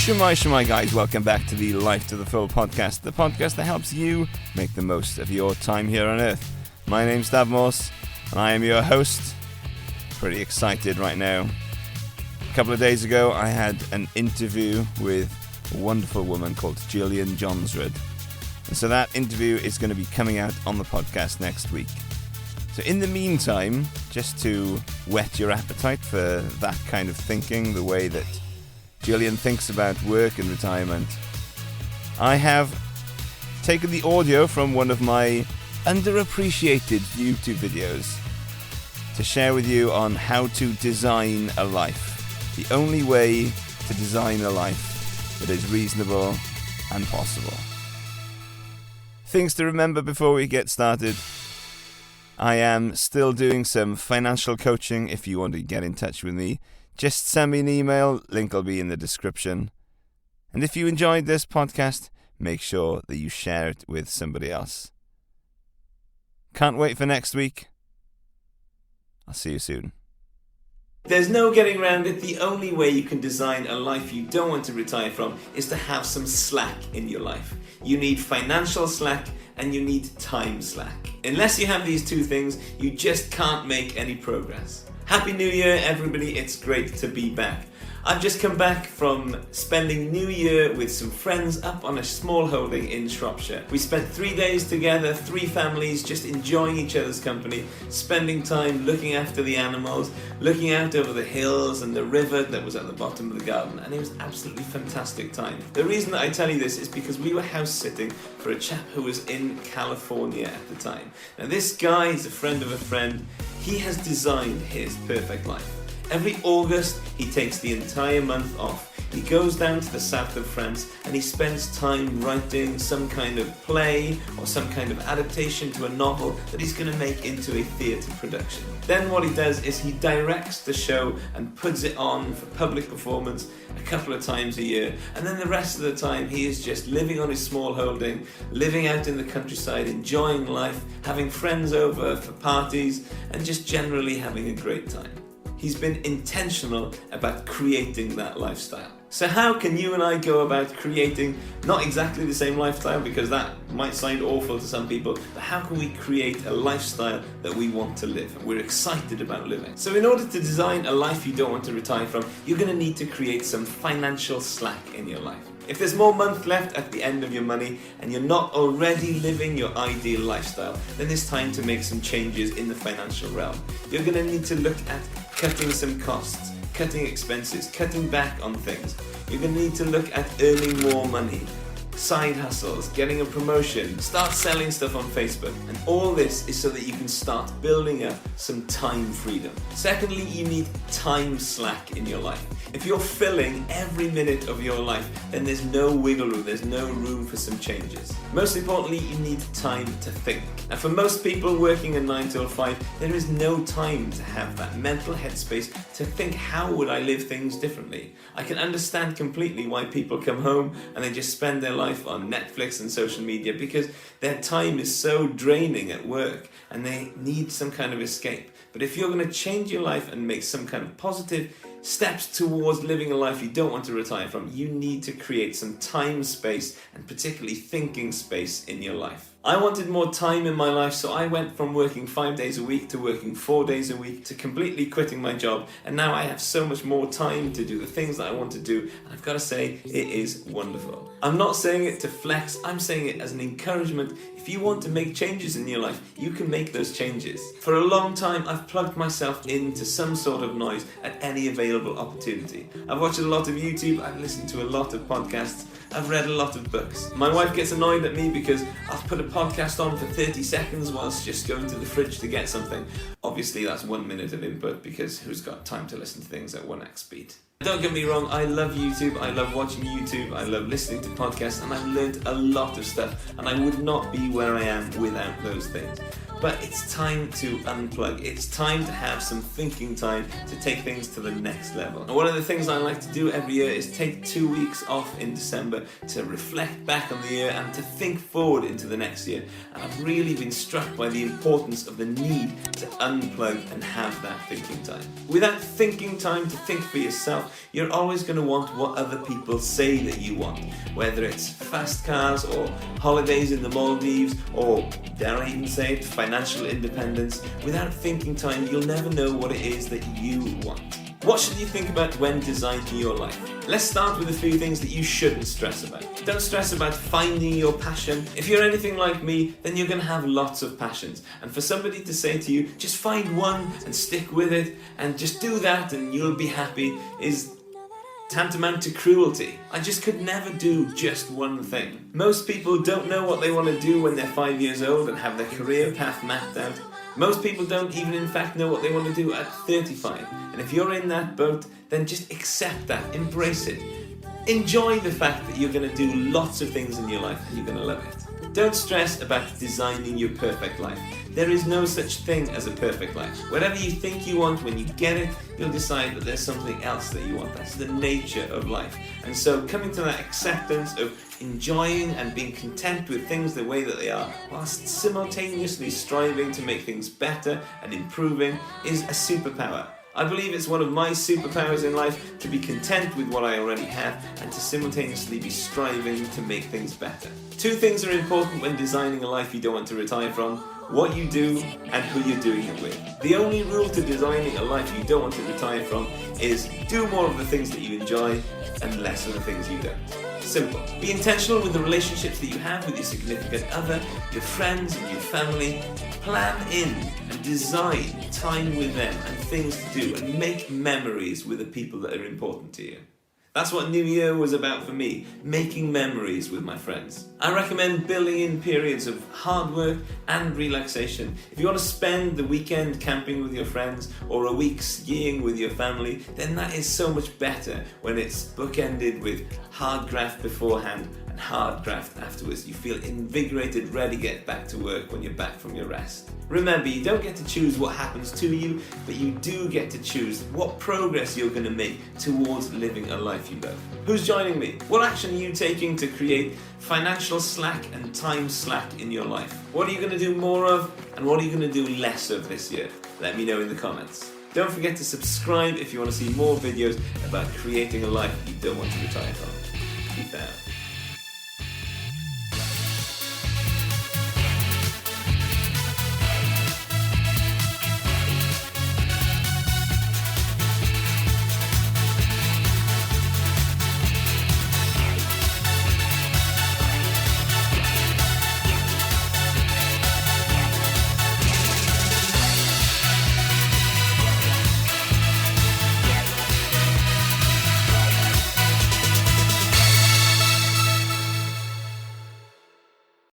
Shemai guys, welcome back to the Life to the Full podcast, the podcast that helps you make the most of your time here on Earth. My name's Dav Morse, and I am your host. Pretty excited right now. A couple of days ago, I had an interview with a wonderful woman called Gillian Johnsrud. And so that interview is going to be coming out on the podcast next week. So in the meantime, just to whet your appetite for that kind of thinking, the way that Gillian thinks about work and retirement, I have taken the audio from one of my underappreciated YouTube videos to share with you on how to design a life. The only way to design a life that is reasonable and possible. Things to remember before we get started. I am still doing some financial coaching. If you want to get in touch with me, just send me an email. Link will be in the description. And if you enjoyed this podcast, make sure that you share it with somebody else. Can't wait for next week. I'll see you soon. There's no getting around it. The only way you can design a life you don't want to retire from is to have some slack in your life. You need financial slack and you need time slack. Unless you have these two things, you just can't make any progress. Happy New Year, everybody. It's great to be back. I've just come back from spending New Year with some friends up on a small holding in Shropshire. We spent 3 days together, 3 families, just enjoying each other's company, spending time looking after the animals, looking out over the hills and the river that was at the bottom of the garden, and it was absolutely fantastic time. The reason that I tell you this is because we were house sitting for a chap who was in California at the time. Now this guy is a friend of a friend. He has designed his perfect life. Every August, he takes the entire month off. He goes down to the south of France and he spends time writing some kind of play or some kind of adaptation to a novel that he's going to make into a theatre production. Then what he does is he directs the show and puts it on for public performance a couple of times a year, and then the rest of the time he is just living on his small holding, living out in the countryside, enjoying life, having friends over for parties, and just generally having a great time. He's been intentional about creating that lifestyle. So how can you and I go about creating not exactly the same lifestyle, because that might sound awful to some people, but how can we create a lifestyle that we want to live and we're excited about living? So in order to design a life you don't want to retire from, you're going to need to create some financial slack in your life. If there's more month left at the end of your money and you're not already living your ideal lifestyle, then it's time to make some changes in the financial realm. You're going to need to look at cutting some costs, cutting expenses, cutting back on things. You're going to need to look at earning more money, side hustles, getting a promotion, start selling stuff on Facebook. And all this is so that you can start building up some time freedom. Secondly, you need time slack in your life. If you're filling every minute of your life, then there's no wiggle room, there's no room for some changes. Most importantly, you need time to think. And for most people working a 9 till 5, there is no time to have that mental headspace to think, how would I live things differently? I can understand completely why people come home and they just spend their life on Netflix and social media, because their time is so draining at work and they need some kind of escape. But if you're going to change your life and make some kind of positive steps towards living a life you don't want to retire from, you need to create some time space, and particularly thinking space in your life. I wanted more time in my life, so I went from working 5 days a week to working 4 days a week to completely quitting my job, and now I have so much more time to do the things that I want to do, and I've got to say, it is wonderful. I'm not saying it to flex, I'm saying it as an encouragement. If you want to make changes in your life, you can make those changes. For a long time, I've plugged myself into some sort of noise at any available opportunity. I've watched a lot of YouTube, I've listened to a lot of podcasts, I've read a lot of books. My wife gets annoyed at me because I'll put a podcast on for 30 seconds whilst just going to the fridge to get something. Obviously that's 1 minute of input, because who's got time to listen to things at 1x speed? Don't get me wrong, I love YouTube, I love watching YouTube, I love listening to podcasts, and I've learned a lot of stuff, and I would not be where I am without those things. but it's time to unplug. It's time to have some thinking time to take things to the next level. And one of the things I like to do every year is take 2 weeks off in December to reflect back on the year and to think forward into the next year. And I've really been struck by the importance of the need to unplug and have that thinking time. Without thinking time to think for yourself, you're always going to want what other people say that you want, whether it's fast cars or holidays in the Maldives or, dare I even say it, financial independence. Without thinking time, you'll never know what it is that you want. What should you think about when designing your life? Let's start with a few things that you shouldn't stress about. Don't stress about finding your passion. If you're anything like me, then you're going to have lots of passions. And for somebody to say to you, just find one and stick with it and just do that and you'll be happy is tantamount to cruelty. I just could never do just one thing. Most people don't know what they want to do when they're 5 years old and have their career path mapped out. Most people don't even in fact know what they want to do at 35. And if you're in that boat, then just accept that, embrace it. Enjoy the fact that you're going to do lots of things in your life and you're going to love it. Don't stress about designing your perfect life. There is no such thing as a perfect life. Whatever you think you want, when you get it, you'll decide that there's something else that you want. That's the nature of life. And so coming to that acceptance of enjoying and being content with things the way that they are, whilst simultaneously striving to make things better and improving, is a superpower. I believe it's one of my superpowers in life to be content with what I already have and to simultaneously be striving to make things better. 2 things are important when designing a life you don't want to retire from: what you do and who you're doing it with. The only rule to designing a life you don't want to retire from is do more of the things that you enjoy and less of the things you don't. Simple. Be intentional with the relationships that you have with your significant other, your friends and your family. Plan in and design time with them and things to do and make memories with the people that are important to you. That's what New Year was about for me, making memories with my friends. I recommend building in periods of hard work and relaxation. If you want to spend the weekend camping with your friends or a week skiing with your family, then that is so much better when it's bookended with hard graft beforehand and hard graft afterwards. You feel invigorated, ready to get back to work when you're back from your rest. Remember, you don't get to choose what happens to you, but you do get to choose what progress you're going to make towards living a life you love. Who's joining me? What action are you taking to create financial slack and time slack in your life? What are you going to do more of, and what are you going to do less of this year? Let me know in the comments. Don't forget to subscribe if you want to see more videos about creating a life you don't want to retire from. Peace out.